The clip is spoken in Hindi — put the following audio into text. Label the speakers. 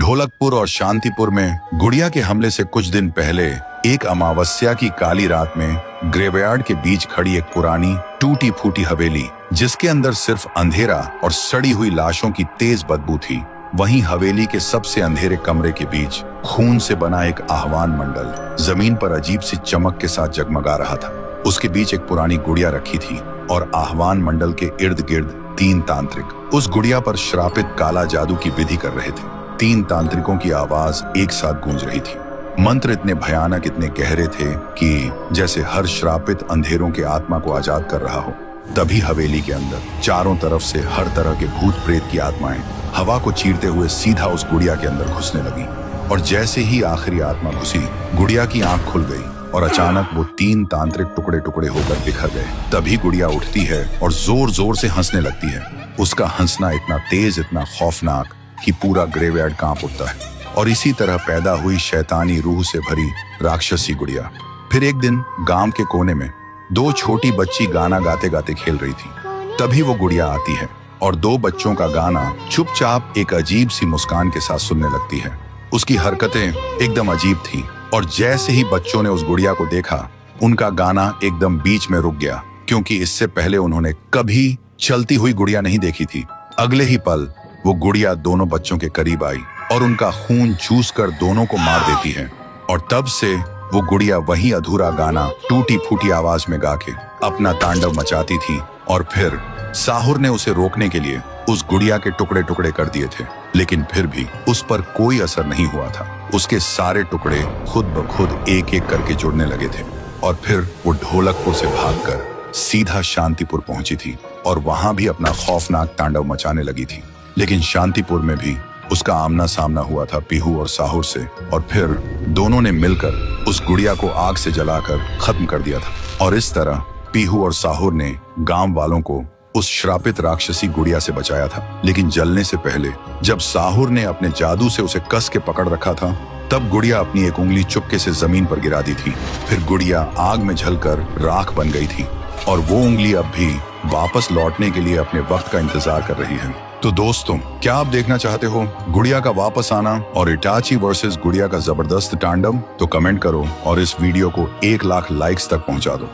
Speaker 1: ढोलकपुर और शांतिपुर में गुड़िया के हमले से कुछ दिन पहले एक अमावस्या की काली रात में ग्रेवयार्ड के बीच खड़ी एक पुरानी टूटी फूटी हवेली, जिसके अंदर सिर्फ अंधेरा और सड़ी हुई लाशों की तेज बदबू थी, वहीं हवेली के सबसे अंधेरे कमरे के बीच खून से बना एक आह्वान मंडल जमीन पर अजीब सी चमक के साथ जगमगा रहा था। उसके बीच एक पुरानी गुड़िया रखी थी और आह्वान मंडल के इर्द गिर्द 3 तांत्रिक उस गुड़िया पर श्रापित काला जादू की विधि कर रहे थे। 3 तांत्रिकों की आवाज एक साथ गूंज रही थी। मंत्र इतने भयानक, इतने गहरे थे कि जैसे हर श्रापित अंधेरों के आत्मा को आजाद कर रहा हो। तभी हवेली के अंदर चारों तरफ से हर तरह के भूत प्रेत की आत्माएं हवा को चीरते हुए सीधा उस गुड़िया के अंदर घुसने लगी। और जैसे ही आखिरी आत्मा घुसी, गुड़िया की आंख खुल गई और अचानक वो 3 तांत्रिक टुकड़े टुकड़े होकर बिखर गए। तभी गुड़िया उठती है और जोर जोर से हंसने लगती है। उसका हंसना इतना तेज, इतना खौफनाक कि पूरा ग्रेवयार्ड कांप उठता है। और इसी तरह पैदा हुई शैतानी रूह से भरी राक्षसी गुड़िया। फिर एक दिन गांव के कोने में 2 छोटी बच्ची गाना गाते गाते खेल रही थी। तभी वो गुड़िया आती है और 2 बच्चों का गाना चुपचाप एक अजीब सी मुस्कान के साथ सुनने लगती है। उसकी हरकतें एकदम अजीब थी और जैसे ही बच्चों ने उस गुड़िया को देखा, उनका गाना एकदम बीच में रुक गया, क्योंकि इससे पहले उन्होंने कभी चलती हुई गुड़िया नहीं देखी थी। अगले ही पल वो गुड़िया दोनों बच्चों के करीब आई और उनका खून चूस कर दोनों को मार देती है। और तब से वो गुड़िया वही अधूरा गाना टूटी फूटी आवाज में गा के अपना तांडव मचाती थी। और फिर साहुर ने उसे रोकने के लिए उस गुड़िया के टुकड़े टुकड़े कर दिए थे, लेकिन फिर भी उस पर कोई असर नहीं हुआ था। उसके सारे टुकड़े खुद ब खुद एक एक करके जुड़ने लगे थे। और फिर वो ढोलकपुर से भागकर सीधा शांतिपुर पहुंची थी और वहां भी अपना खौफनाक तांडव मचाने लगी थी। लेकिन शांतिपुर में भी उसका आमना सामना हुआ था पीहू और साहुर से, और फिर दोनों ने मिलकर उस गुड़िया को आग से जलाकर खत्म कर दिया था। और इस तरह पीहू और साहुर ने गांव वालों को उस श्रापित राक्षसी गुड़िया से बचाया था। लेकिन जलने से पहले जब साहुर ने अपने जादू से उसे कस के पकड़ रखा था, तब गुड़िया अपनी एक उंगली चुपके से जमीन पर गिरा दी थी। फिर गुड़िया आग में जलकर राख बन गई थी और वो उंगली अब भी वापस लौटने के लिए अपने वक्त का इंतजार कर रही है। तो दोस्तों, क्या आप देखना चाहते हो गुड़िया का वापस आना और इटाची वर्सेस गुड़िया का जबरदस्त तांडव? तो कमेंट करो और इस वीडियो को 1 लाख लाइक्स तक पहुंचा दो।